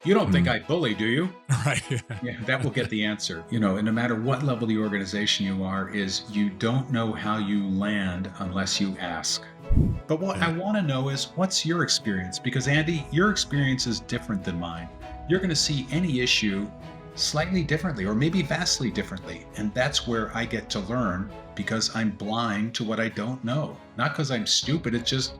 You don't think I bully, do you? Right. Yeah, that will get the answer. And no matter what level of the organization you are, is you don't know how you land unless you ask. But what I Yeah. want to know is, what's your experience? Because Andy, your experience is different than mine. You're going to see any issue slightly differently, or maybe vastly differently. And that's where I get to learn, because I'm blind to what I don't know. Not because I'm stupid. It's just,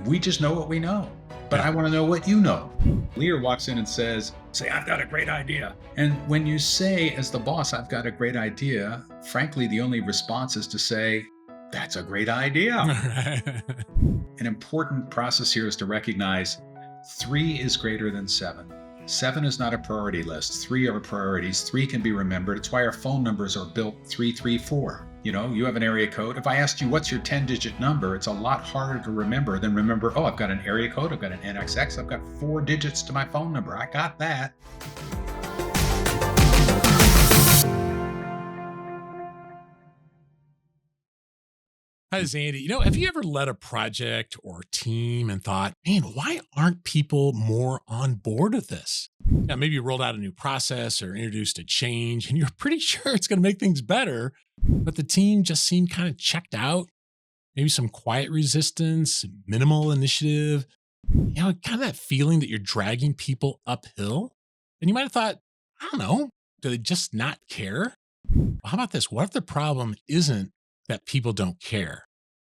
we just know what we know. But Yeah. I want to know what you know. Leader walks in and say, I've got a great idea. And when you say, as the boss, I've got a great idea, frankly, the only response is to say, that's a great idea. An important process here is to recognize 3 is greater than 7. 7 is not a priority list. 3 are priorities. 3 can be remembered. It's why our phone numbers are built 334. You have an area code. If I asked you, what's your 10-digit number? It's a lot harder to remember than remember, oh, I've got an area code. I've got an NXX. I've got 4 digits to my phone number. I got that. Hi, this is Andy. Have you ever led a project or team and thought, man, why aren't people more on board with this? Now, maybe you rolled out a new process or introduced a change and you're pretty sure it's going to make things better, but the team just seemed kind of checked out. Maybe some quiet resistance, minimal initiative, kind of that feeling that you're dragging people uphill. And you might have thought, I don't know, do they just not care? Well, how about this? What if the problem isn't that people don't care?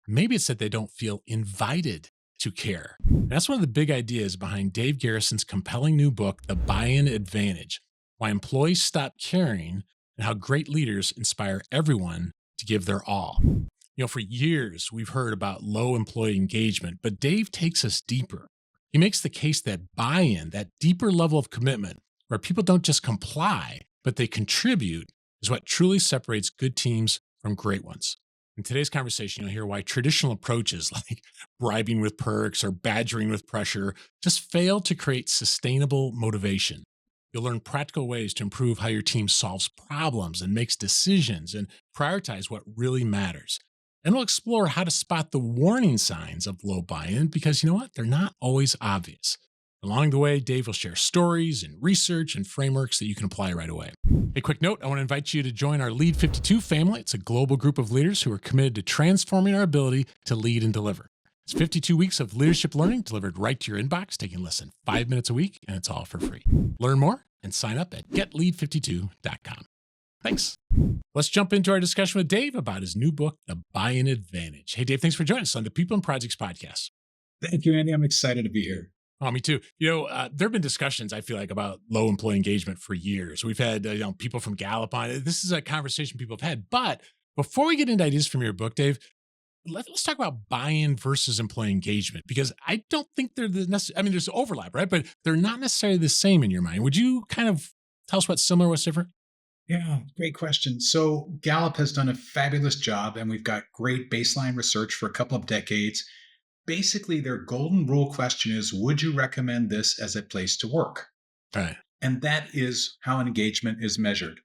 Maybe it's that they don't feel invited to care. That's one of the big ideas behind Dave Garrison's compelling new book, The Buy-in Advantage: Why Employees Stop Caring and How Great Leaders Inspire Everyone to Give Their All. For years, we've heard about low employee engagement, but Dave takes us deeper. He makes the case that buy-in, that deeper level of commitment, where people don't just comply, but they contribute, is what truly separates good teams from great ones. In today's conversation, you'll hear why traditional approaches like bribing with perks or badgering with pressure just fail to create sustainable motivation. You'll learn practical ways to improve how your team solves problems and makes decisions and prioritize what really matters. And we'll explore how to spot the warning signs of low buy-in, because you know what? They're not always obvious. Along the way, Dave will share stories and research and frameworks that you can apply right away. A quick note, I want to invite you to join our Lead 52 family. It's a global group of leaders who are committed to transforming our ability to lead and deliver. It's 52 weeks of leadership learning delivered right to your inbox, taking less than 5 minutes a week, and it's all for free. Learn more and sign up at getlead52.com. Thanks. Let's jump into our discussion with Dave about his new book, The Buy-in Advantage. Hey, Dave, thanks for joining us on the People and Projects podcast. Thank you, Andy. I'm excited to be here. Oh, me too. There have been discussions, I feel like, about low employee engagement for years. We've had people from Gallup on it. This is a conversation people have had. But before we get into ideas from your book, Dave, let's talk about buy-in versus employee engagement, because I don't think they're there's overlap, right? But they're not necessarily the same in your mind. Would you kind of tell us what's similar, what's different? Yeah, great question. So Gallup has done a fabulous job, and we've got great baseline research for a couple of decades. Basically, their golden rule question is, would you recommend this as a place to work? Right. And that is how engagement is measured.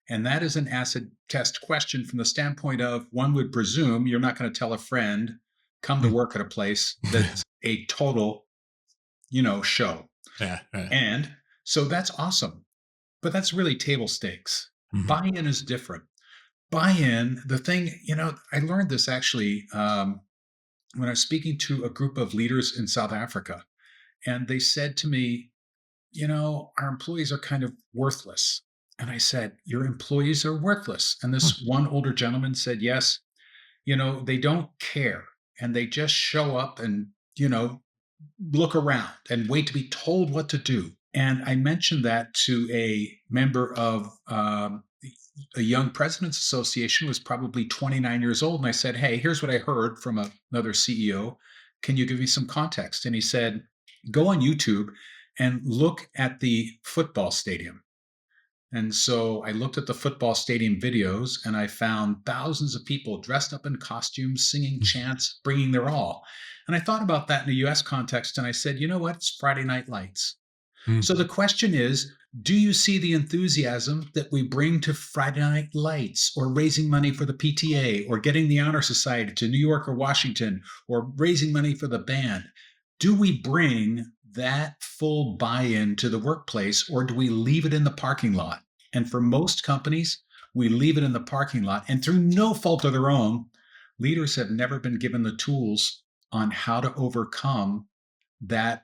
And that is an acid test question from the standpoint of, one would presume you're not going to tell a friend, come to work at a place that's a total, show. Yeah. And so that's awesome. But that's really table stakes. Mhm. Buy-in is different. Buy-in, the thing, I learned this actually when I was speaking to a group of leaders in South Africa. And they said to me, our employees are kind of worthless. And I said, your employees are worthless. And this one older gentleman said, yes, they don't care. And they just show up and, look around and wait to be told what to do. And I mentioned that to a member of a young president's association, was probably 29 years old. And I said, hey, here's what I heard from another CEO. Can you give me some context? And he said, go on YouTube and look at the football stadium. And so I looked at the football stadium videos, and I found thousands of people dressed up in costumes, singing chants, bringing their all. And I thought about that in the US context, and I said, you know what? It's Friday Night Lights. So the question is, do you see the enthusiasm that we bring to Friday Night Lights, or raising money for the PTA, or getting the Honor Society to New York or Washington, or raising money for the band? Do we bring that full buy in to the workplace, or do we leave it in the parking lot? And for most companies, we leave it in the parking lot. And through no fault of their own, leaders have never been given the tools on how to overcome that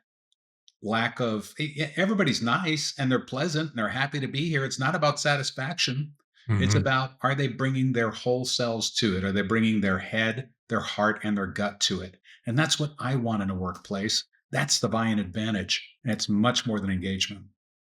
lack of. Everybody's nice and they're pleasant and they're happy to be here. It's not about satisfaction. It's Hmm. about, are they bringing their whole selves to it? Are they bringing their head, their heart, and their gut to it? And that's what I want in a workplace. That's the buy in advantage. And it's much more than engagement.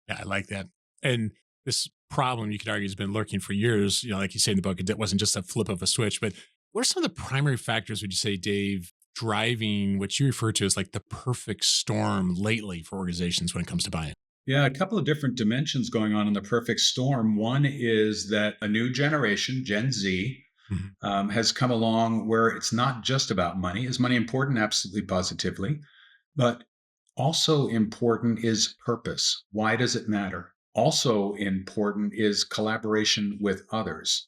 Yeah, I like that. And this problem, you could argue, has been lurking for years. Like you say in the book, it wasn't just a flip of a switch. But what are some of the primary factors, would you say, Dave, driving what you refer to as like the perfect storm lately for organizations when it comes to buy-in? Yeah, a couple of different dimensions going on in the perfect storm. One is that a new generation, Gen Z, Mhm. has come along where it's not just about money. Is money important? Absolutely, positively. But also important is purpose. Why does it matter? Also important is collaboration with others.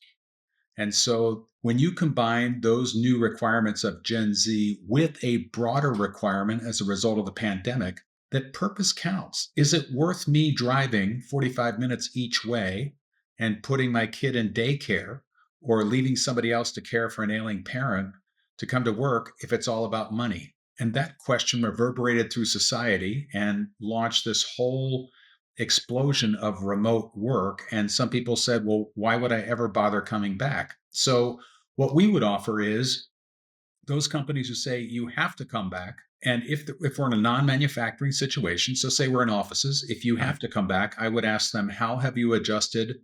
And so when you combine those new requirements of Gen Z with a broader requirement as a result of the pandemic, that purpose counts. Is it worth me driving 45 minutes each way and putting my kid in daycare or leaving somebody else to care for an ailing parent to come to work if it's all about money? And that question reverberated through society and launched this whole explosion of remote work. And some people said, well, why would I ever bother coming back? So, what we would offer is those companies who say you have to come back. And if we're in a non-manufacturing situation, so say we're in offices, if you Right. have to come back, I would ask them, how have you adjusted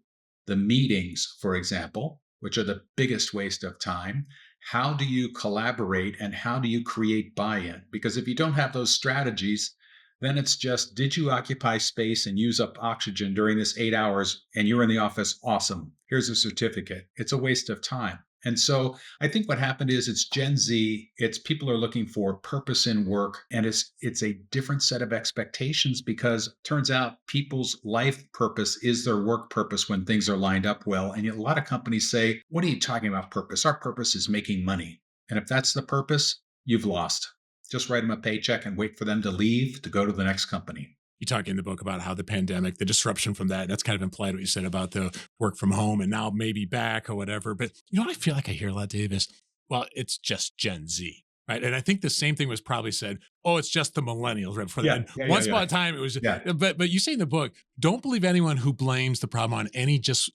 the meetings, for example, which are the biggest waste of time? How do you collaborate and how do you create buy-in? Because if you don't have those strategies, then it's just, did you occupy space and use up oxygen during this 8 hours and you're in the office? Awesome. Here's a certificate. It's a waste of time. And so I think what happened is it's Gen Z, it's people are looking for purpose in work, and it's a different set of expectations because it turns out people's life purpose is their work purpose when things are lined up well. And yet a lot of companies say, what are you talking about purpose? Our purpose is making money. And if that's the purpose, you've lost. Just write them a paycheck and wait for them to leave to go to the next company. You talk in the book about how the pandemic, the disruption from that's kind of implied what you said about the work from home and now maybe back or whatever. But you know what I feel like I hear a lot, Dave, is, well, it's just Gen Z. Right. And I think the same thing was probably said, oh, it's just the millennials right before that. Yeah, And yeah, yeah, once yeah. upon a time, it was, Yeah, but you say in the book, don't believe anyone who blames the problem on any just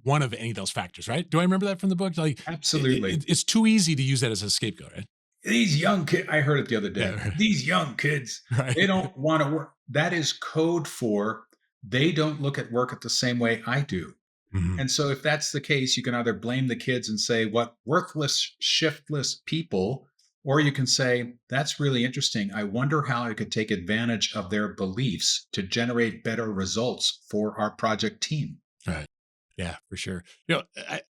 one of any of those factors. Right. Do I remember that from the book? Like absolutely. it's too easy to use that as a scapegoat. Right. These young kids, I heard it the other day. Yeah. These young kids, Right. they don't want to work. That is code for they don't look at work at the same way I do. Mhm. And so, if that's the case, you can either blame the kids and say, what worthless, shiftless people, or you can say, that's really interesting. I wonder how I could take advantage of their beliefs to generate better results for our project team. Right. Yeah, for sure.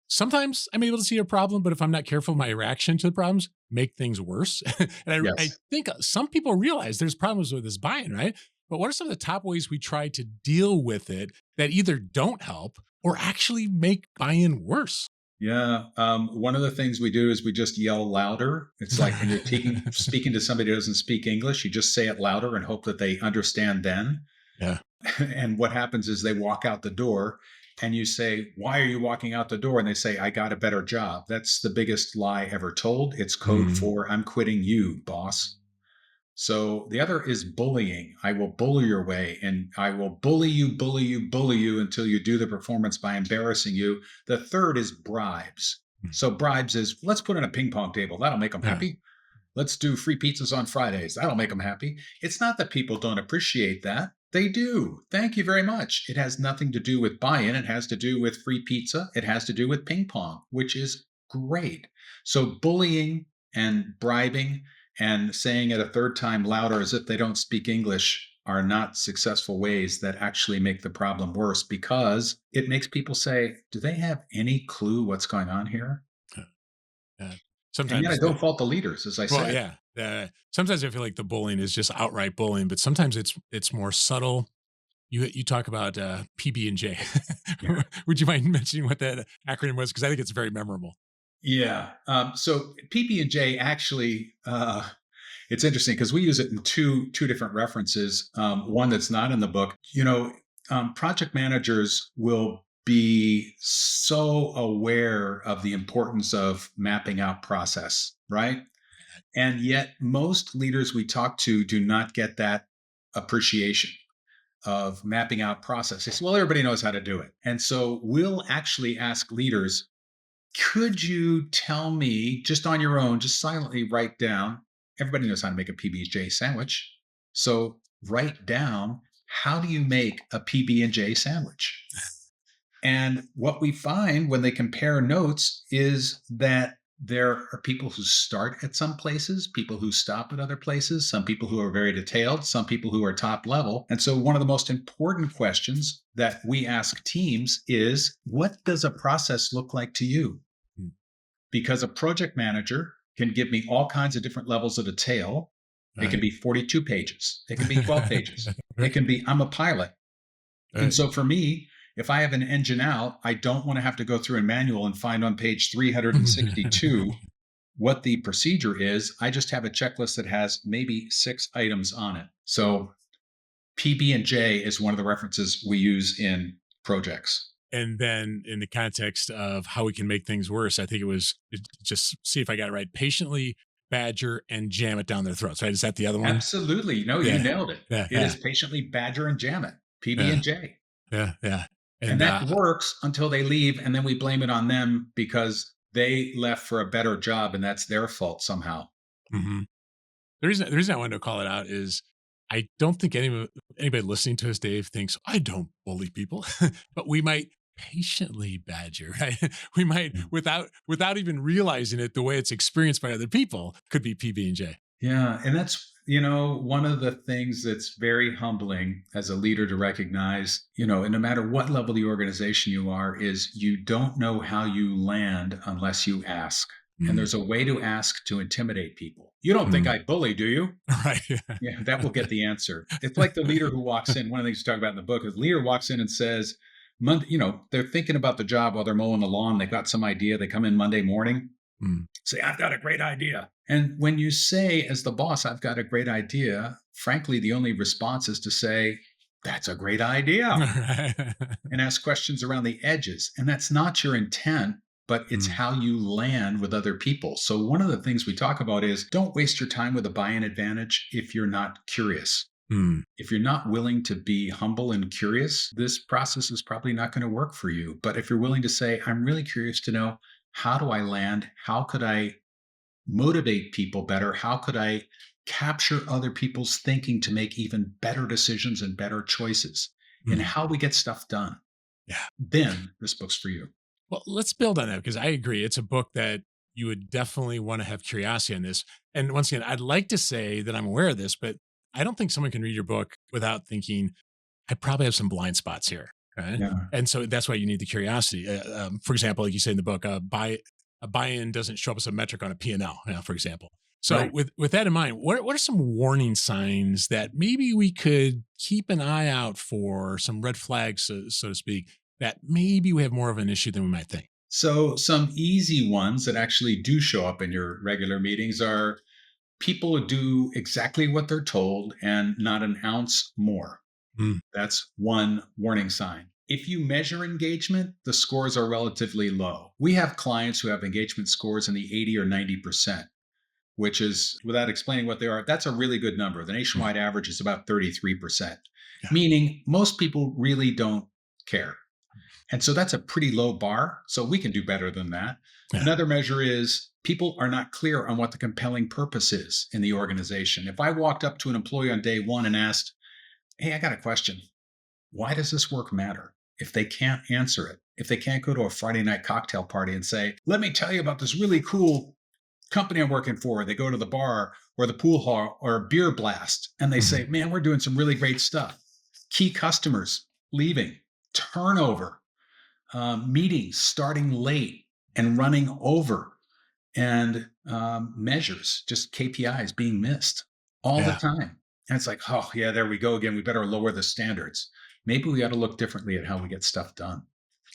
Sometimes I'm able to see a problem, but if I'm not careful, my reaction to the problems make things worse. And I Yes. think some people realize there's problems with this buy-in, right? But what are some of the top ways we try to deal with it that either don't help or actually make buy-in worse? Yeah. One of the things we do is we just yell louder. It's like when you're speaking to somebody who doesn't speak English, you just say it louder and hope that they understand then. Yeah. And what happens is they walk out the door and you say, why are you walking out the door? And they say, I got a better job. That's the biggest lie ever told. It's code Mm, for, I'm quitting you, boss. So the other is bullying. I will bully your way and I will bully you, bully you, bully you until you do the performance by embarrassing you. The third is bribes. mm. So bribes is, let's put in a ping pong table. That'll make them Yeah. happy. Let's do free pizzas on Fridays. That'll make them happy. It's not that people don't appreciate that. They do. Thank you very much. It has nothing to do with buy in. It has to do with free pizza. It has to do with ping pong, which is great. So, bullying and bribing and saying it a third time louder as if they don't speak English are not successful ways that actually make the problem worse because it makes people say, do they have any clue what's going on here? Yeah. Yeah. And yet I Sometimes don't fault the leaders, as I well, said. yeah. Sometimes I feel like the bullying is just outright bullying, but sometimes it's more subtle. You talk about PB and J. Yeah. Would you mind mentioning what that acronym was? Because I think it's very memorable. Yeah. So PB&J actually, It's interesting because we use it in two different references. One that's not in the book. Project managers will be so aware of the importance of mapping out process, right? And yet, most leaders we talk to do not get that appreciation of mapping out process. They say, well, everybody knows how to do it. And so we'll actually ask leaders, could you tell me just on your own, just silently write down, everybody knows how to make a PB&J sandwich. So write down, how do you make a PB&J sandwich? And what we find when they compare notes is that there are people who start at some places, people who stop at other places, some people who are very detailed, some people who are top level. And so, one of the most important questions that we ask teams is, what does a process look like to you? Mm. Because a project manager can give me all kinds of different levels of detail. It can Right. be 42 pages, it can be 12 pages, it Right. can be, I'm a pilot. And Right. so for me, if I have an engine out, I don't want to have to go through a manual and find on page 362 what the procedure is. I just have a checklist that has maybe 6 items on it. So PB&J is one of the references we use in projects. And then in the context of how we can make things worse, I think just see if I got it right. Patiently badger and jam it down their throats. Right? Is that the other one? Absolutely. No, you Yeah. nailed it. Yeah. It Yeah. is patiently badger and jam it, Yeah. PB&J. Yeah. Yeah. And And that works until they leave, and then we blame it on them because they left for a better job and that's their fault somehow. mhm. The reason I wanted to call it out is I don't think anybody listening to us, Dave, thinks I don't bully people, but we might patiently badger, right? We might without even realizing it, the way it's experienced by other people could be PB and J. Yeah, and that's, one of the things that's very humbling as a leader to recognize, and no matter what level of the organization you are, is you don't know how you land unless you ask. And Mm, there's a way to ask to intimidate people. You don't think mm. I bully, do you? Right. Yeah, that will get the answer. It's like the leader who walks in. One of the things you talk about in the book is the leader walks in and says, Monday, they're thinking about the job while they're mowing the lawn. They've got some idea. They come in Monday morning, Mm, say, I've got a great idea. And when you say, as the boss, I've got a great idea, frankly, the only response is to say, that's a great idea, right. and ask questions around the edges. And that's not your intent, but it's Mm, how you land with other people. So, one of the things we talk about is, don't waste your time with a buy in advantage if you're not curious. mm, If you're not willing to be humble and curious, this process is probably not going to work for you. But if you're willing to say, I'm really curious to know, how do I land? How could I motivate people better? How could I capture other people's thinking to make even better decisions and better choices in mm. how we get stuff done? Yeah. Then this book's for you. Well, let's build on that because I agree. It's a book that you would definitely want to have curiosity on this. And once again, I'd like to say that I'm aware of this, but I don't think someone can read your book without thinking, I probably have some blind spots here. Right. Yeah. And so that's why you need the curiosity. For example, like you say in the book, a buy-in doesn't show up as a metric on a P&L, for example. So Right. with that in mind, what are some warning signs that maybe we could keep an eye out for, some red flags, so to speak, that maybe we have more of an issue than we might think? So, some easy ones that actually do show up in your regular meetings are people who do exactly what they're told and not an ounce more. Mm, That's one warning sign. If you measure engagement, the scores are relatively low. We have clients who have engagement scores in the 80 or 90%, which is, without explaining what they are, that's a really good number. The mm, nationwide average is about 33%, yeah, meaning most people really don't care. And so that's a pretty low bar. So we can do better than that. yeah. Another measure is people are not clear on what the compelling purpose is in the organization. If I walked up to an employee on day one and asked, hey, I got a question. Why does this work matter? If they can't answer it, if they can't go to a Friday night cocktail party and say, let me tell you about this really cool company I'm working for, they go to the bar or the pool hall or a beer blast and they Mhm. say, man, we're doing some really great stuff. Key customers leaving, turnover, meetings starting late and running over, and measures, just KPIs being missed all the Yeah, time. And it's like, oh, yeah, there we go again. We better lower the standards. Maybe we got to look differently at how we get stuff done.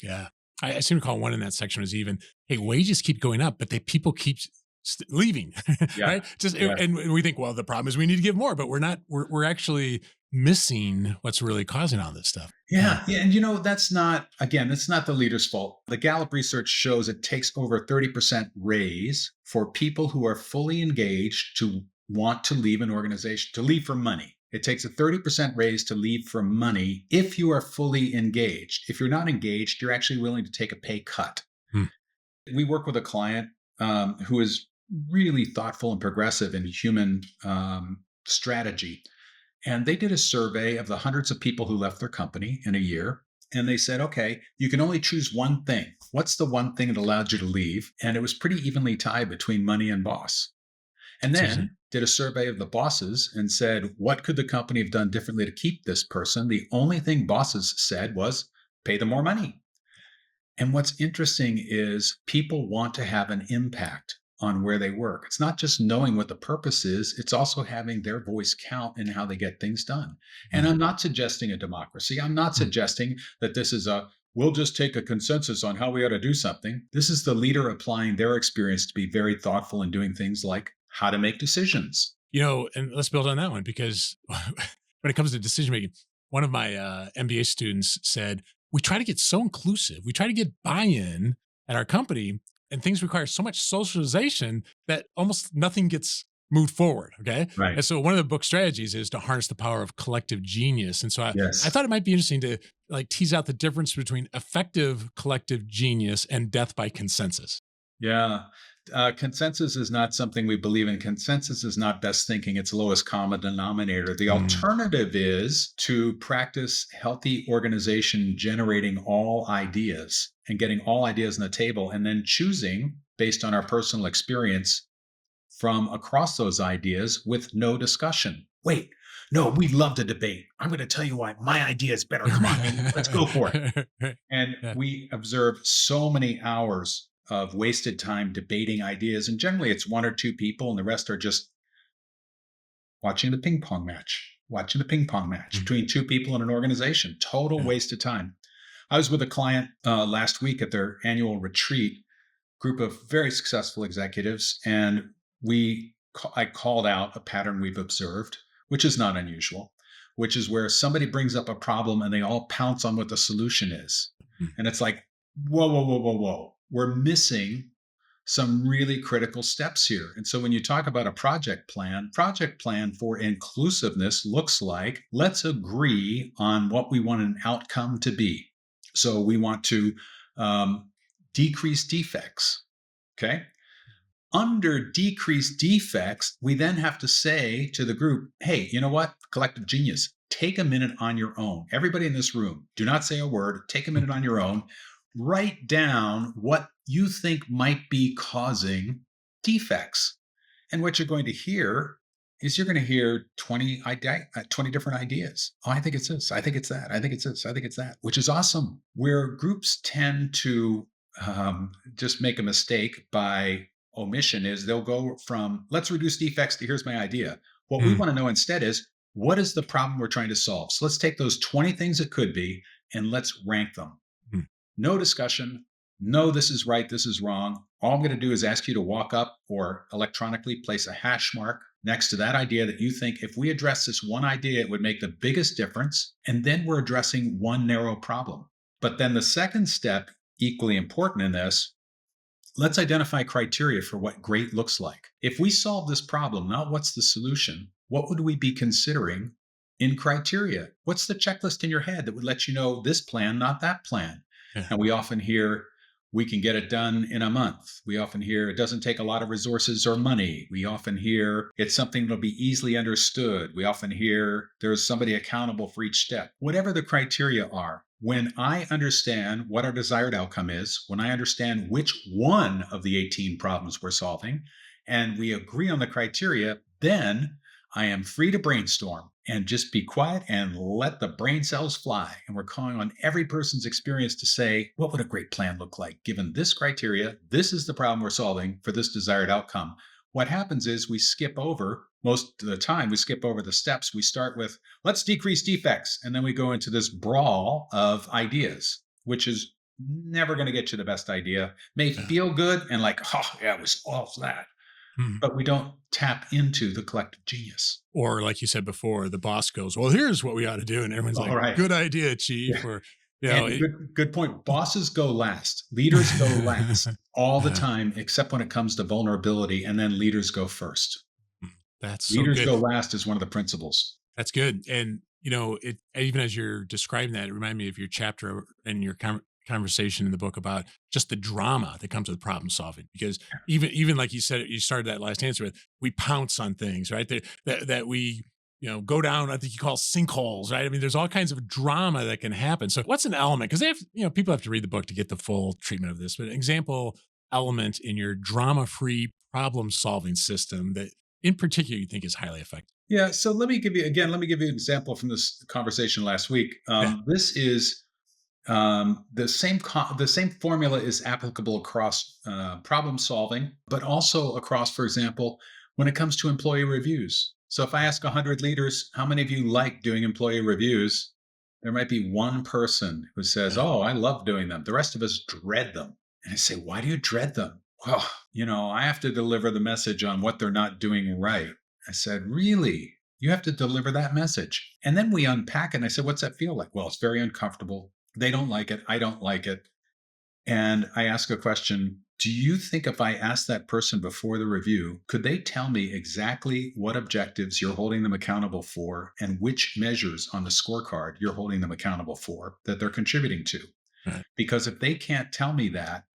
yeah. I seem to recall one in that section was even, hey, wages keep going up, but they people keep leaving, Yeah. right? Just Yeah. and we think, well, the problem is we need to give more, but we're not. We're actually missing what's really causing all this stuff. Yeah. Yeah, yeah, and that's not again, that's not the leader's fault. The Gallup research shows it takes over 30% raise for people who are fully engaged to want to leave an organization, to leave for money. It takes a 30% raise to leave for money if you are fully engaged. If you're not engaged, you're actually willing to take a pay cut. Hmm. We work with a client who is really thoughtful and progressive in human strategy, and they did a survey of the hundreds of people who left their company in a year. And they said, okay, you can only choose one thing. What's the one thing that allowed you to leave? And it was pretty evenly tied between money and boss. And It's interesting. then did a survey of the bosses and said, what could the company have done differently to keep this person? The only thing bosses said was pay them more money. And what's interesting is people want to have an impact on where they work. It's not just knowing what the purpose is, it's also having their voice count in how they get things done. And Mm, I'm not suggesting a democracy. I'm not mm. suggesting that this is we'll just take a consensus on how we ought to do something. This is the leader applying their experience to be very thoughtful in doing things like how to make decisions. And let's build on that one because when it comes to decision making, one of my MBA students said, we try to get so inclusive, we try to get buy in at our company, and things require so much socialization that almost nothing gets moved forward. Okay. Right. And so one of the book strategies is to harness the power of collective genius. And so I Yes. thought it might be interesting to like tease out the difference between effective collective genius and death by consensus. Yeah. Consensus is not something we believe in. Consensus is not best thinking, it's lowest common denominator. The Mm, alternative is to practice healthy organization, generating all ideas and getting all ideas on the table, and then choosing based on our personal experience from across those ideas with no discussion. Wait, no, we'd love to debate. I'm going to tell you why my idea is better. Come on, man, let's go for it. And yeah. we observe so many hours of wasted time debating ideas. And generally, it's one or two people, and the rest are just watching the ping pong match Mm, between two people in an organization. Total yeah. waste of time. I was with a client last week at their annual retreat, group of very successful executives, and I called out a pattern we've observed, which is not unusual, which is where somebody brings up a problem and they all pounce on what the solution is. Mm, And it's like, whoa, whoa, whoa, whoa, whoa. We're missing some really critical steps here. And so when you talk about a project plan for inclusiveness looks like let's agree on what we want an outcome to be. So we want to decrease defects. Okay. Under decreased defects, we then have to say to the group, hey, you know what? Collective genius, take a minute on your own. Everybody in this room, do not say a word, take a mm, minute on your own. Write down what you think might be causing defects. And what you're going to hear is you're going to hear 20 different ideas. Oh, I think it's this. I think it's that. I think it's this. I think it's that, which is awesome. Where groups tend to just make a mistake by omission is they'll go from let's reduce defects to here's my idea. What we mm, want to know instead is what is the problem we're trying to solve? So let's take those 20 things it could be and let's rank them. mm. No discussion. No, this is right. This is wrong. All I'm going to do is ask you to walk up or electronically place a hash mark next to that idea that you think if we address this one idea, it would make the biggest difference. And then we're addressing one narrow problem. But then the second step, equally important in this, let's identify criteria for what great looks like. If we solve this problem, not what's the solution, what would we be considering in criteria? What's the checklist in your head that would let you know this plan, not that plan? Yeah. And we often hear we can get it done in a month. We often hear it doesn't take a lot of resources or money. We often hear it's something that'll be easily understood. We often hear there's somebody accountable for each step. Whatever the criteria are, when I understand what our desired outcome is, when I understand which one of the 18 problems we're solving, and we agree on the criteria, then I am free to brainstorm and just be quiet and let the brain cells fly. And we're calling on every person's experience to say, what would a great plan look like? Given this criteria, this is the problem we're solving for this desired outcome. What happens is we skip over, most of the time, we skip over the steps. We start with, let's decrease defects. And then we go into this brawl of ideas, which is never going to get you the best idea. May Yeah. feel good and like, oh, yeah, it was all that. Mhm. but we don't tap into the collective genius. Or like you said before, the boss goes, "Well, here's what we ought to do," and everyone's All like, right. "Good idea, chief," Yeah. or And it good point. Bosses go last. Leaders go last all the Uh, time, except when it comes to vulnerability, and then leaders go first. that's so Leaders good. go last is one of the principles. That's good. And it even as you're describing that, it reminded me of your chapter and your conversation in the book about just the drama that comes with problem solving. Because even like you said, you started that last answer with, we pounce on things, right? That we go down. I think you call sinkholes, right? I mean, there's all kinds of drama that can happen. So, what's an element? Because they have people have to read the book to get the full treatment of this. But an example element in your drama-free problem solving system that, in particular, you think is highly effective. Yeah. So let me give you an example from this conversation last week. Yeah. This is the same formula is applicable across problem solving, but also across, for example, when it comes to employee reviews. So if I ask 100 leaders, how many of you like doing employee reviews? There might be one person who says, Yeah. "Oh, I love doing them." The rest of us dread them. And I say, "Why do you dread them?" Well, I have to deliver the message on what they're not doing right. I said, "Really? You have to deliver that message?" And then we unpack it. And I said, "What's that feel like?" "Well, it's very uncomfortable. They don't like it. I don't like it." And I ask a question. Do you think if I asked that person before the review, could they tell me exactly what objectives you're holding them accountable for and which measures on the scorecard you're holding them accountable for that they're contributing to? Right. Because if they can't tell me that,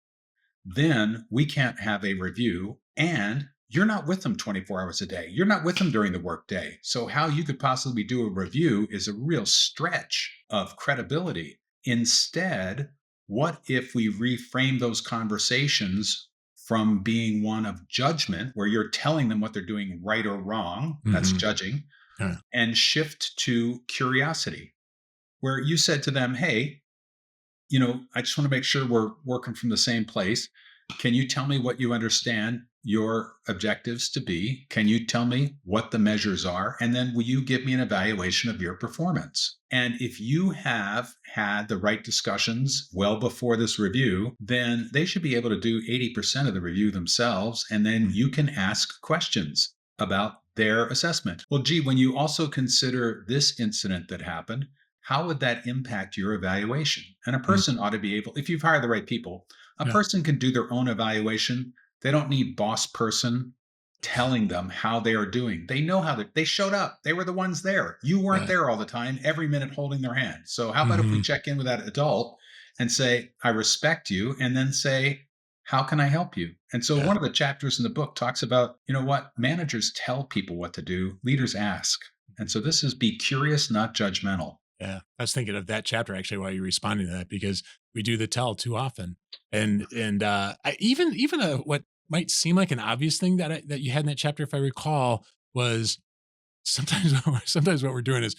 then we can't have a review, and you're not with them 24 hours a day. You're not with them during the workday. So how you could possibly do a review is a real stretch of credibility. Instead, what if we reframe those conversations from being one of judgment, where you're telling them what they're doing right or wrong, that's Hmm. judging, Yeah. and shift to curiosity, where you said to them, "Hey, I just want to make sure we're working from the same place. Can you tell me what you understand your objectives to be? Can you tell me what the measures are? And then will you give me an evaluation of your performance?" And if you have had the right discussions well before this review, then they should be able to do 80% of the review themselves. And then you can ask questions about their assessment. Well, gee, when you also consider this incident that happened, how would that impact your evaluation? And a Mm. person ought to be able, if you've hired the right people, a Yeah. person can do their own evaluation. They don't need boss person telling them how they are doing. They know how they showed up. They were the ones there. You weren't Right. there all the time, every minute holding their hand. So how about if we Hmm. check in with that adult and say, "I respect you," and then say, "How can I help you?" And so Yeah. one of the chapters in the book talks about, what managers tell people what to do, leaders ask. And so this is be curious, not judgmental. Yeah. I was thinking of that chapter actually while you're responding to that because we do the tell too often. And even what might seem like an obvious thing that you had in that chapter, if I recall, was sometimes sometimes what we're doing is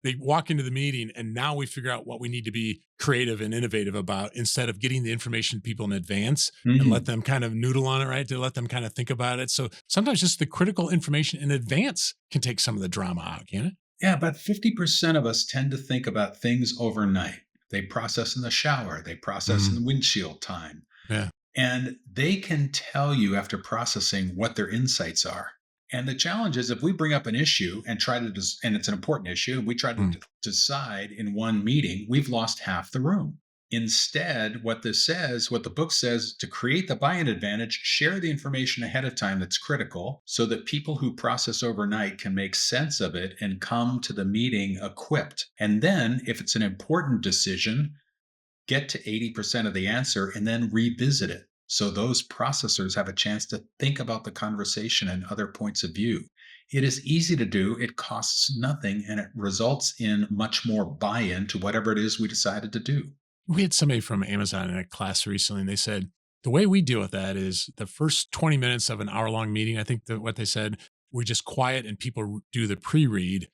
they walk into the meeting and now we figure out what we need to be creative and innovative about instead of getting the information to people in advance and let Mhm. them kind of noodle on it, right? To let them kind of think about it. So sometimes just the critical information in advance can take some of the drama out, can it? Yeah, about 50% of us tend to think about things overnight. They process in the shower, they process in Mhm. the windshield time, Yeah. and they can tell you after processing what their insights are. And the challenge is if we bring up an issue and and it's an important issue, and we try to Mm. decide in one meeting, we've lost half the room. Instead, what the book says, to create the buy in advantage, share the information ahead of time that's critical so that people who process overnight can make sense of it and come to the meeting equipped. And then, if it's an important decision, get to 80% of the answer and then revisit it. So those processors have a chance to think about the conversation and other points of view. It is easy to do, it costs nothing, and it results in much more buy in to whatever it is we decided to do. We had somebody from Amazon in a class recently, and they said the way we deal with that is the first 20 minutes of an hour-long meeting. I think that what they said, we just quiet and people do the pre-read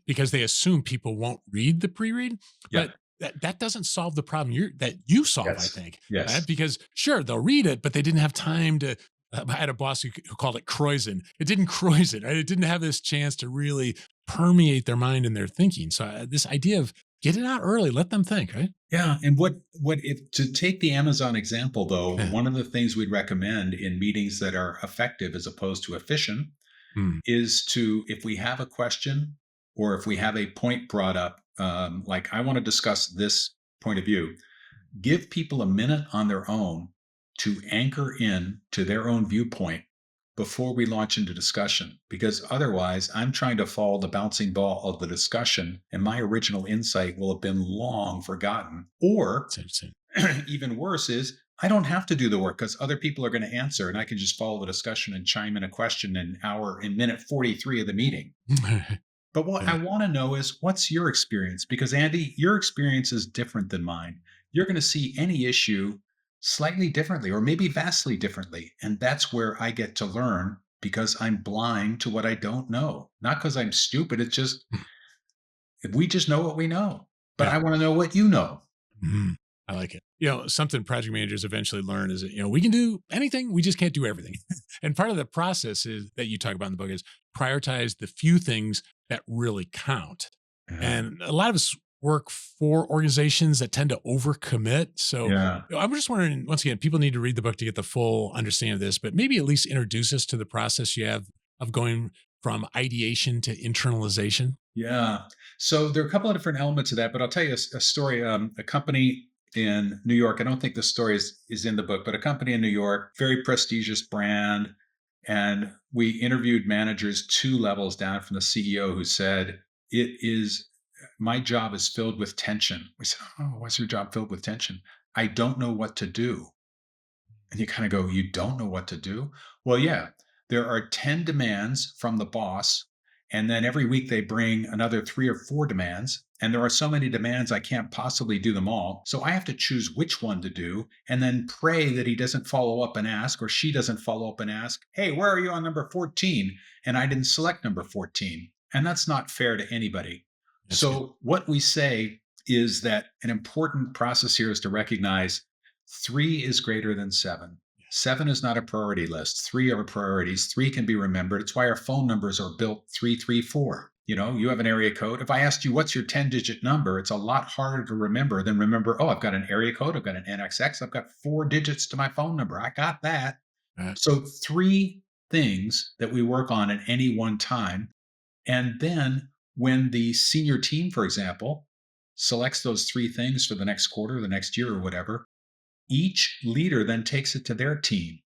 because they assume people won't read the pre-read. Yep. But that doesn't solve the problem that you solve, I Yes. think, right? Yes. Because sure, they'll read it, but they didn't have time to. I had a boss who called it croisin. It didn't croisin, right? It didn't have this chance to really permeate their mind and their thinking. So this idea of Get it out early. Let them think, right? Yeah, and what if to take the Amazon example though, Yeah. one of the things we'd recommend in meetings that are effective as opposed to efficient Mm, is to, if we have a question or if we have a point brought up, like I want to discuss this point of view, give people a minute on their own to anchor in to their own viewpoint before we launch into discussion. Because otherwise, I'm trying to follow the bouncing ball of the discussion, and my original insight will have been long forgotten. Or that's interesting. even worse is I don't have to do the work because other people are going to answer, and I can just follow the discussion and chime in a question in minute 43 of the meeting. But what I Yeah. want to know is what's your experience? Because Andy, your experience is different than mine. You're going to see any issue slightly differently or maybe vastly differently. And that's where I get to learn because I'm blind to what I don't know. Not because I'm stupid. It's just we just know what we know. But Yeah. I want to know what you know. Mhm. I like it. Something project managers eventually learn is that, we can do anything, we just can't do everything. And part of the process is that you talk about in the book is prioritize the few things that really count. Yeah. And a lot of us work for organizations that tend to overcommit. So Yeah. I'm just wondering, once again, people need to read the book to get the full understanding of this, but maybe at least introduce us to the process you have of going from ideation to internalization. Yeah. So there are a couple of different elements of that, but I'll tell you a story. A company in New York, I don't think the story is in the book, but a company in New York, very prestigious brand. And we interviewed managers 2 levels down from the CEO who said, it is my job is filled with tension. We said, oh, what's your job filled with tension? I don't know what to do. And you kind of go, you don't know what to do? Well, yeah, there are 10 demands from the boss. And then every week they bring another 3 or 4 demands. And there are so many demands, I can't possibly do them all. So I have to choose which one to do and then pray that he doesn't follow up and ask, or she doesn't follow up and ask, hey, where are you on number 14? And I didn't select number 14. And that's not fair to anybody. That's good. So what we say is that an important process here is to recognize 3 is greater than 7. 7 is not a priority list. 3 are priorities. 3 can be remembered. It's why our phone numbers are built 334. You have an area code. If I asked you what's your 10-digit number, it's a lot harder to remember than remember, oh, I've got an area code, I've got an NXX, I've got 4 digits to my phone number. I got that. Uh, So 3 things that we work on at any one time. And then when the senior team, for example, selects those 3 things for the next quarter, the next year, or whatever, each leader then takes it to their team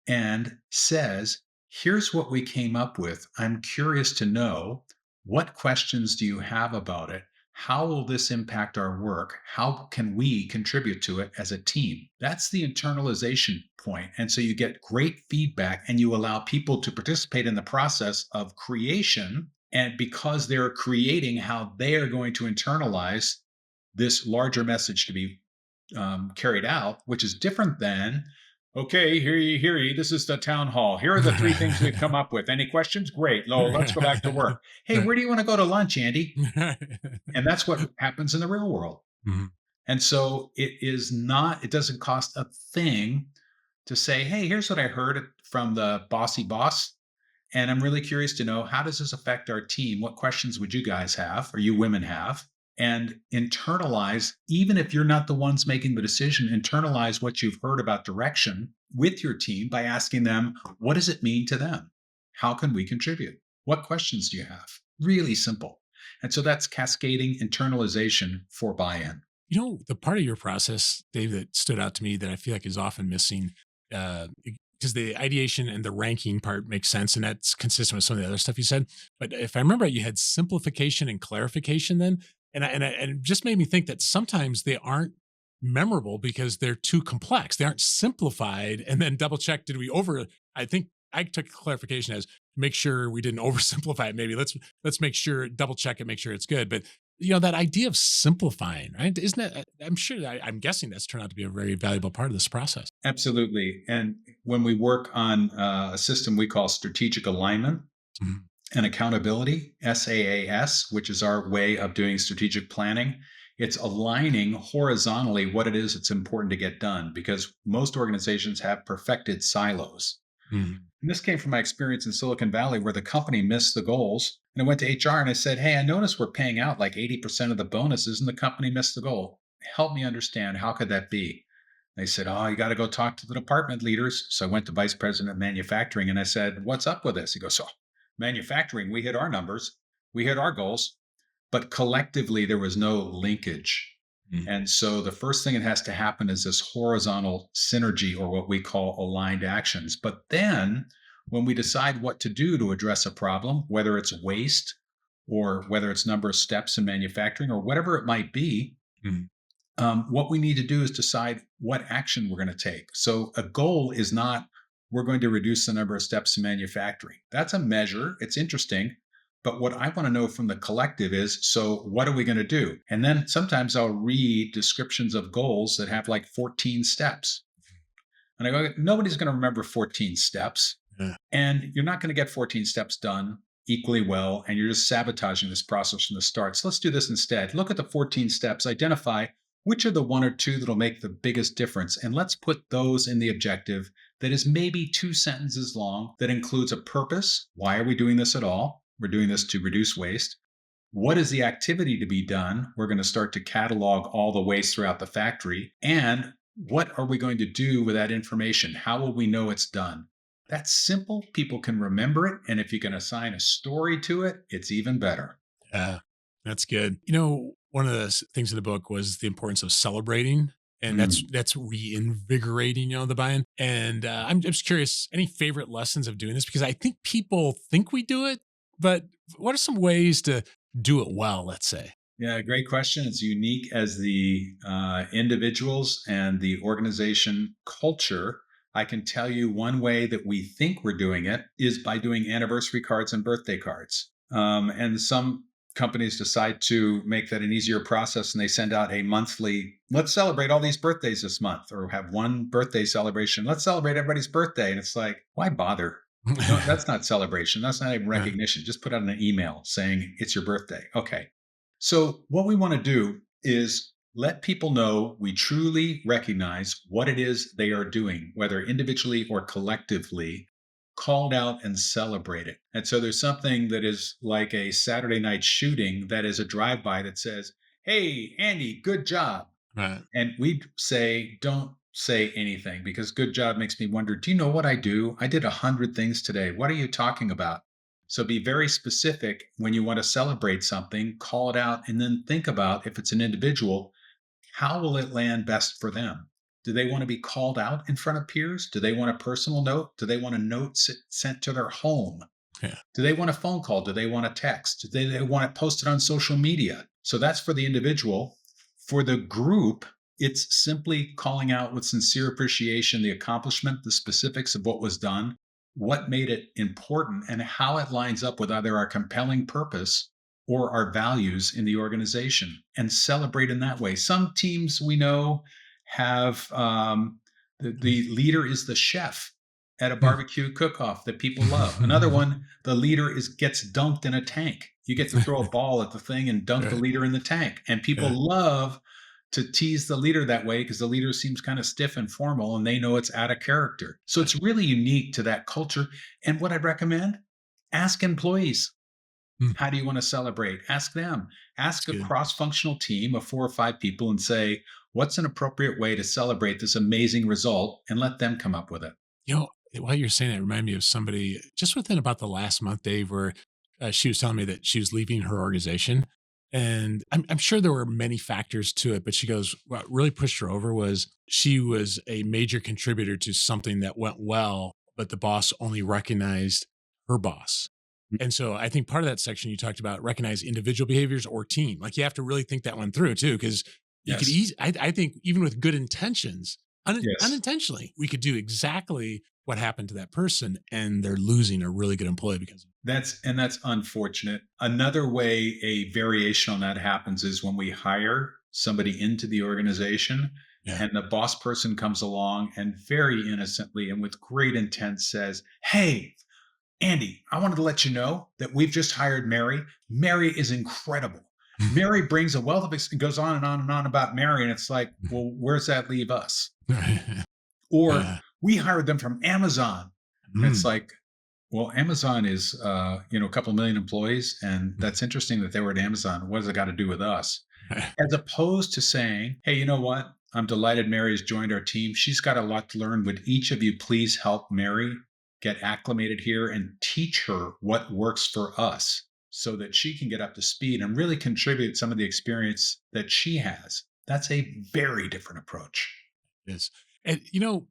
and says, here's what we came up with. I'm curious to know, what questions do you have about it? How will this impact our work? How can we contribute to it as a team? That's the internalization point. And so you get great feedback and you allow people to participate in the process of creation. And because they're creating how they are going to internalize this larger message to be carried out, which is different than, okay, hear ye, this is the town hall. Here are the 3 things we've come up with. Any questions? Great. No, let's go back to work. Hey, where do you want to go to lunch, Andy? And that's what happens in the real world. Mhm. And so it doesn't cost a thing to say, hey, here's what I heard from the bossy boss. And I'm really curious to know, how does this affect our team? What questions would you guys have or you women have? And internalize, even if you're not the ones making the decision, internalize what you've heard about direction with your team by asking them, what does it mean to them? How can we contribute? What questions do you have? Really simple. And so that's cascading internalization for buy in. The part of your process, Dave, that stood out to me that I feel like is often missing, because the ideation and the ranking part makes sense, and that's consistent with some of the other stuff you said. But if I remember, right, you had simplification and clarification then, and it just made me think that sometimes they aren't memorable because they're too complex. They aren't simplified, and then double check, did we over? I think I took clarification as make sure we didn't oversimplify it. Maybe let's make sure, double check it, make sure it's good. But that idea of simplifying, right? Isn't that, I'm guessing that's turned out to be a very valuable part of this process. Absolutely. And when we work on a system we call strategic alignment Mhm. and accountability, SAAS, which is our way of doing strategic planning, it's aligning horizontally what it is that's important to get done because most organizations have perfected silos. Mhm. And this came from my experience in Silicon Valley, where the company missed the goals And I went to HR and I said, "Hey, I noticed we're paying out like 80% of the bonuses and the company missed the goal. Help me understand. How could that be?" They said, "Oh, you got to go talk to the department leaders." So I went to vice president of manufacturing and I said, "What's up with this?" He goes, "So manufacturing, we hit our numbers, we hit our goals, but collectively there was no linkage." Mm. And so the first thing that has to happen is this horizontal synergy, or what we call aligned actions. But then when we decide what to do to address a problem, whether it's waste or whether it's number of steps in manufacturing or whatever it might be, Mm. what we need to do is decide what action we're going to take. So a goal is not, we're going to reduce the number of steps in manufacturing. That's a measure. It's interesting. But what I want to know from the collective is, so what are we going to do? And then sometimes I'll read descriptions of goals that have like 14 steps. And I go, nobody's going to remember 14 steps. Yeah. And you're not going to get 14 steps done equally well. And you're just sabotaging this process from the start. So let's do this instead. Look at the 14 steps, identify which are the one or two that'll make the biggest difference. And let's put those in the objective that is maybe 2 sentences long, that includes a purpose. Why are we doing this at all? We're doing this to reduce waste. What is the activity to be done? We're going to start to catalog all the waste throughout the factory. And what are we going to do with that information? How will we know it's done? That's simple. People can remember it. And if you can assign a story to it, it's even better. Yeah, that's good. One of the things in the book was the importance of celebrating, and that's Mm. that's reinvigorating, the buy-in. And I'm just curious, any favorite lessons of doing this? Because I think people think we do it, but what are some ways to do it well? Let's say. Yeah, great question. It's unique as the individuals and the organization culture. I can tell you one way that we think we're doing it is by doing anniversary cards and birthday cards. And some companies decide to make that an easier process and they send out a monthly, let's celebrate all these birthdays this month, or have one birthday celebration. Let's celebrate everybody's birthday. And it's like, why bother? No, that's not celebration. That's not even Yeah. recognition. Just put out an email saying it's your birthday. Okay. So, what we want to do is let people know we truly recognize what it is they are doing, whether individually or collectively, called out and celebrate it. And so, there's something that is like a Saturday night shooting that is a drive by that says, "Hey, Andy, good job." Right. And we say, don't say anything, because good job makes me wonder, do you know what I do? I did 100 things today. What are you talking about? So be very specific when you want to celebrate something, call it out, and then think about, if it's an individual, how will it land best for them? Do they want to be called out in front of peers? Do they want a personal note? Do they want a note sent to their home? Yeah. Do they want a phone call? Do they want a text? Do they want it posted on social media? So that's for the individual. For the group, it's simply calling out with sincere appreciation the accomplishment, the specifics of what was done, what made it important, and how it lines up with either our compelling purpose or our values in the organization, and celebrate in that way. Some teams we know have the leader is the chef at a Hmm. barbecue cook-off that people love. Another one, the leader is gets dunked in a tank. You get to throw a ball at the thing and dunk the Right. leader in the tank. And people Yeah. love to tease the leader that way, because the leader seems kind of stiff and formal and they know it's out of character. So it's really unique to that culture. And what I'd recommend, ask employees, Hmm. how do you want to celebrate? Ask them. That's Ask a good. cross functional team of 4 or 5 people and say, what's an appropriate way to celebrate this amazing result? And let them come up with it. While you're saying that, it reminded me of somebody just within about the last month, Dave, where she was telling me that she was leaving her organization. And I'm sure there were many factors to it, but she goes, what really pushed her over was she was a major contributor to something that went well, but the boss only recognized her boss. And so I think part of that section you talked about recognize individual behaviors or team. Like you have to really think that one through too, because you could Yes. easily, I think, even with good intentions, Yes. unintentionally, we could do exactly what happened to that person, and they're losing a really good employee because of it. That's unfortunate. Another way a variation on that happens is when we hire somebody into the organization Yeah. and the boss person comes along and very innocently and with great intent says, "Hey, Andy, I wanted to let you know that we've just hired Mary. Mary is incredible. Mary brings a wealth of goes on and on and on about Mary." And it's like, well, where's that leave us? Or Yeah. we hired them from Amazon. And it's Mm. like, Well, Amazon is, a couple million employees, and Mm. that's interesting that they were at Amazon. What does it got to do with us? As opposed to saying, "Hey, you know what? I'm delighted Mary has joined our team. She's got a lot to learn. Would each of you please help Mary get acclimated here and teach her what works for us so that she can get up to speed and really contribute some of the experience that she has?" That's a very different approach. Is. And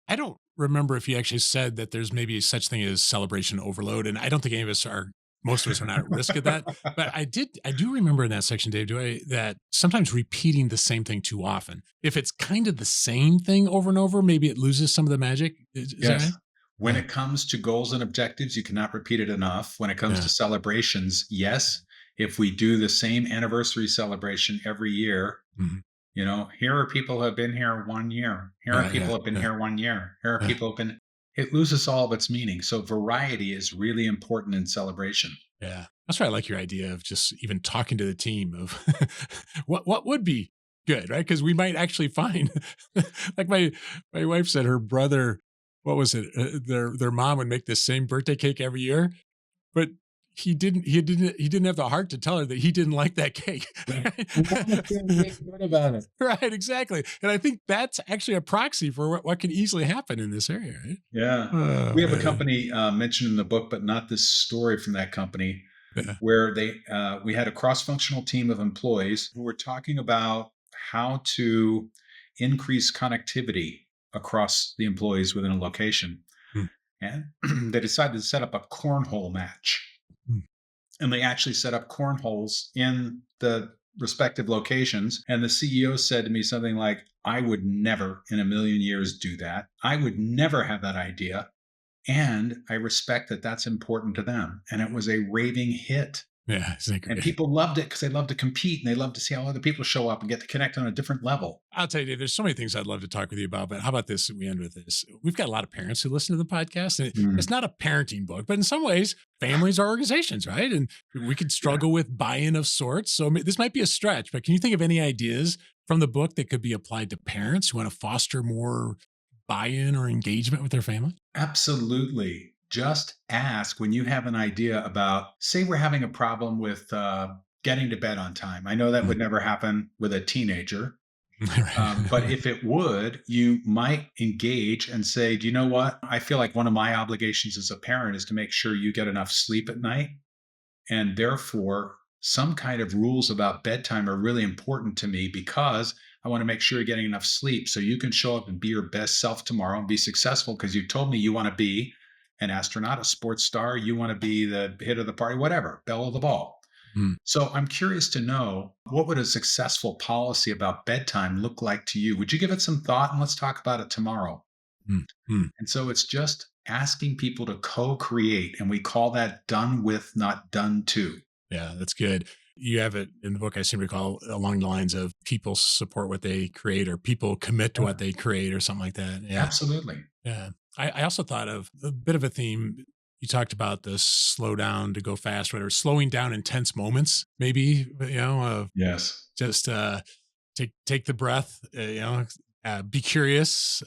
I don't remember if you actually said that there's maybe such thing as celebration overload. And I don't think any of us are, most of us are not at risk of that. But I do remember in that section, Dave, that sometimes repeating the same thing too often, if it's kind of the same thing over and over, maybe it loses some of the magic. Is that Yes. right? When Yeah. it comes to goals and objectives, you cannot repeat it enough. When it comes to Yeah. celebrations, yes, if we do the same anniversary celebration every year, Mhm. here are people who have been here 1 year. Here are people Yeah. who have been Yeah. here 1 year. Here are Yeah. people who have been, it loses all of its meaning. So variety is really important in celebration. Yeah. That's why I like your idea of just even talking to the team of what would be good, right? Because we might actually find, like my wife said, her brother, what was it? Their mom would make the same birthday cake every year, but he didn't have the heart to tell her that he didn't like that cake. Yeah. We want to feel really good about it. Right, exactly. And I think that's actually a proxy for what can easily happen in this area, right? Yeah. Oh We have a man. company mentioned in the book, but not this story from that company Yeah. where we had a cross-functional team of employees who were talking about how to increase connectivity across the employees within a location. Mm, And they decided to set up a cornhole match. mm. And they actually set up cornholes in the respective locations. And the CEO said to me something like, "I would never in a million years do that. I would never have that idea. And I respect that that's important to them." And it was a raving hit. Yeah, isn't that And great? people loved it because they love to compete and they love to see how other people show up and get to connect on a different level. I'll tell you, Dave, there's so many things I'd love to talk with you about, but how about this? We end with this. We've got a lot of parents who listen to the podcast, and it's Mm, not a parenting book, but in some ways, families are organizations, right? And we could yeah. struggle with buy-in of sorts. So this might be a stretch, but can you think of any ideas from the book that could be applied to parents who want to foster more buy-in or engagement with their family? Absolutely. Just ask when you have an idea about, say, we're having a problem with getting to bed on time. I know that Mm. would never happen with a teenager, but Right. if it would, you might engage and say, "Do you know what? I feel like one of my obligations as a parent is to make sure you get enough sleep at night. And therefore, some kind of rules about bedtime are really important to me because I want to make sure you're getting enough sleep so you can show up and be your best self tomorrow and be successful because you told me you want to be an astronaut, a sports star, you want to be the hit of the party, whatever, belle of the ball." Mm, So I'm curious to know, what would a successful policy about bedtime look like to you? Would you give it some thought? And let's talk about it tomorrow. mm, mm. And so it's just asking people to co-create, and we call that done with, not done to. Yeah, that's good. You have it in the book, I seem to recall, along the lines of people support what they create or people commit to what Yeah, they create or something like that. Yeah. absolutely. Yeah. I also thought of a bit of a theme. You talked about the slow down to go fast, whatever, slowing down intense moments, maybe, Yes. just take the breath, be curious,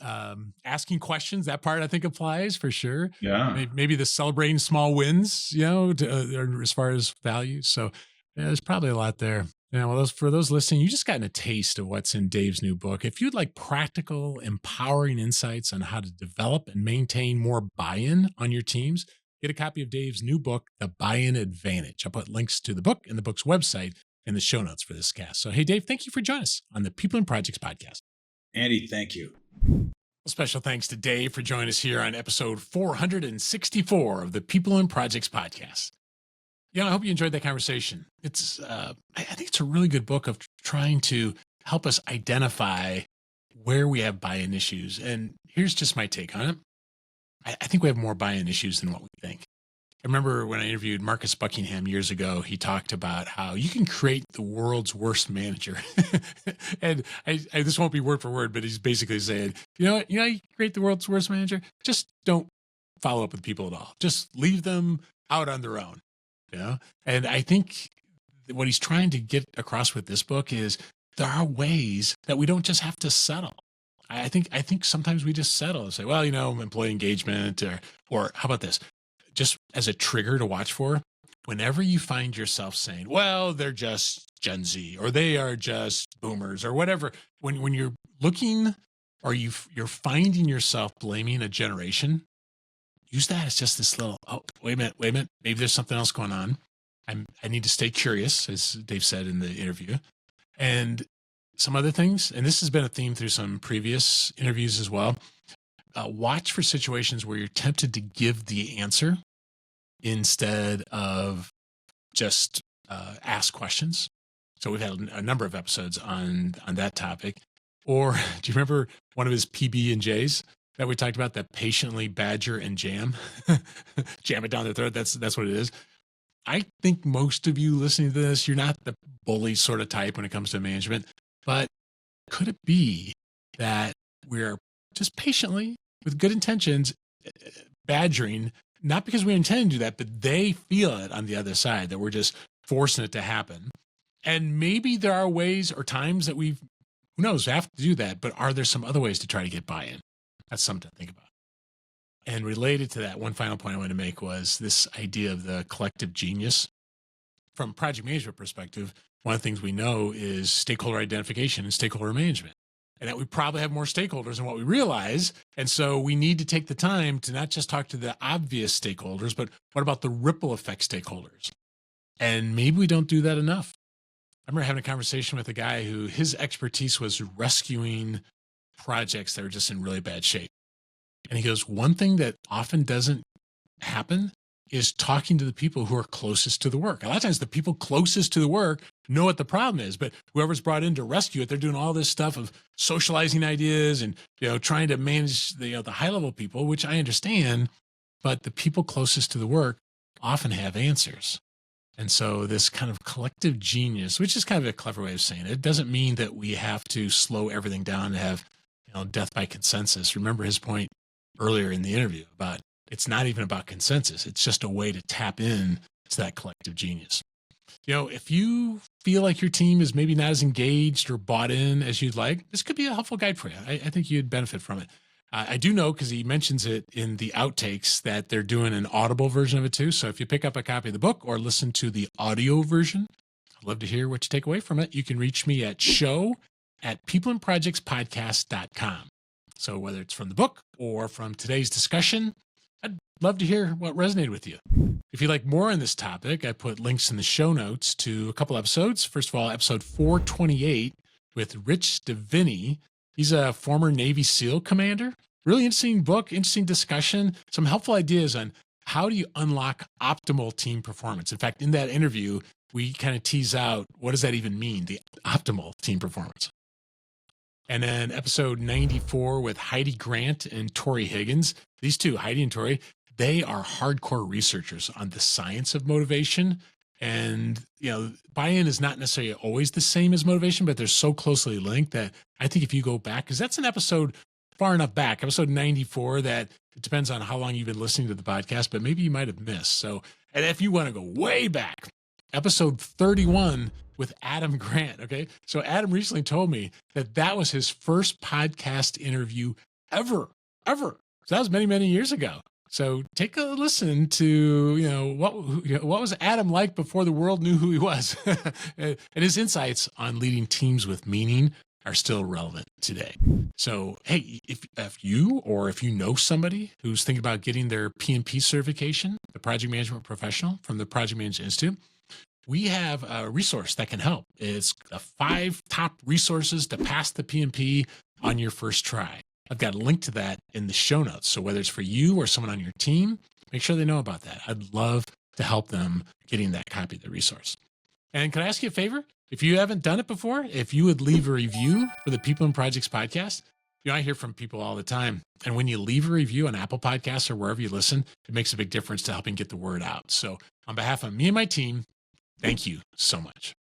asking questions. That part I think applies for sure. Yeah. Maybe the celebrating small wins, as far as values. So yeah, there's probably a lot there. Yeah, well, for those listening, you just gotten a taste of what's in Dave's new book. If you'd like practical, empowering insights on how to develop and maintain more buy-in on your teams, get a copy of Dave's new book, The Buy-In Advantage. I'll put links to the book and the book's website in the show notes for this cast. So, hey, Dave, thank you for joining us on the People and Projects podcast. Andy, thank you. Special thanks to Dave for joining us here on episode 464 of the People and Projects podcast. I hope you enjoyed that conversation. I think it's a really good book of trying to help us identify where we have buy-in issues. And here's just my take on it. I think we have more buy-in issues than what we think. I remember when I interviewed Marcus Buckingham years ago, he talked about how you can create the world's worst manager. And this won't be word for word, but he's basically saying, you create the world's worst manager. Just don't follow up with people at all. Just leave them out on their own. And I think what he's trying to get across with this book is there are ways that we don't just have to settle. I think sometimes we just settle and say, well, employee engagement or how about this? Just as a trigger to watch for, whenever you find yourself saying, well, they're just Gen Z or they are just boomers or whatever, when you're looking or you're finding yourself blaming a generation, use that as just this little, oh, wait a minute, maybe there's something else going on. I need to stay curious, as Dave said in the interview. And some other things, and this has been a theme through some previous interviews as well. Watch for situations where you're tempted to give the answer instead of just ask questions. So we've had a number of episodes on that topic. Or do you remember one of his PB and J's that we talked about, that patiently badger and jam, jam it down their throat? That's what it is. I think most of you listening to this, you're not the bully sort of type when it comes to management, but could it be that we're just patiently, with good intentions, badgering, not because we intend to do that, but they feel it on the other side, that we're just forcing it to happen. And maybe there are ways or times that who knows, have to do that, but are there some other ways to try to get buy-in? That's something to think about. And related to that, one final point I wanted to make was this idea of the collective genius. From a project management perspective, one of the things we know is stakeholder identification and stakeholder management, and that we probably have more stakeholders than what we realize. And so we need to take the time to not just talk to the obvious stakeholders, but what about the ripple effect stakeholders? And maybe we don't do that enough. I remember having a conversation with a guy who his expertise was rescuing projects that were just in really bad shape. And he goes, one thing that often doesn't happen is talking to the people who are closest to the work. A lot of times the people closest to the work know what the problem is, but whoever's brought in to rescue it, they're doing all this stuff of socializing ideas and, trying to manage the high level people, which I understand, but the people closest to the work often have answers. And so this kind of collective genius, which is kind of a clever way of saying it, doesn't mean that we have to slow everything down and have, death by consensus. Remember his point earlier in the interview about it's not even about consensus. It's just a way to tap in to that collective genius. If you feel like your team is maybe not as engaged or bought in as you'd like, this could be a helpful guide for you. I think you'd benefit from it. I do know, because he mentions it in the outtakes, that they're doing an Audible version of it too. So if you pick up a copy of the book or listen to the audio version, I'd love to hear what you take away from it. You can reach me at show@peopleandprojectspodcast.com. So whether it's from the book or from today's discussion, I'd love to hear what resonated with you. If you'd like more on this topic, I put links in the show notes to a couple episodes. First of all, episode 428 with Rich DeVinny. He's a former Navy SEAL commander. Really interesting book, interesting discussion, some helpful ideas on how do you unlock optimal team performance. In fact, in that interview, we kind of tease out, what does that even mean, the optimal team performance? And then episode 94 with Heidi Grant and Tori Higgins. These two, Heidi and Tori, they are hardcore researchers on the science of motivation. And, buy-in is not necessarily always the same as motivation, but they're so closely linked that I think if you go back, because that's an episode far enough back, episode 94, that it depends on how long you've been listening to the podcast, but maybe you might have missed. So, and if you want to go way back, episode 31 with Adam Grant. Okay. So Adam recently told me that was his first podcast interview ever. So that was many, many years ago. So take a listen to, what was Adam like before the world knew who he was? And his insights on leading teams with meaning are still relevant today. So, hey, if you know somebody who's thinking about getting their PMP certification, the Project Management Professional from the Project Management Institute, we have a resource that can help. It's 5 top resources to pass the PMP on your first try. I've got a link to that in the show notes. So whether it's for you or someone on your team, make sure they know about that. I'd love to help them getting that copy of the resource. And can I ask you a favor? If you haven't done it before, if you would leave a review for the People and Projects podcast. I hear from people all the time. And when you leave a review on Apple Podcasts or wherever you listen, it makes a big difference to helping get the word out. So on behalf of me and my team, thank you so much.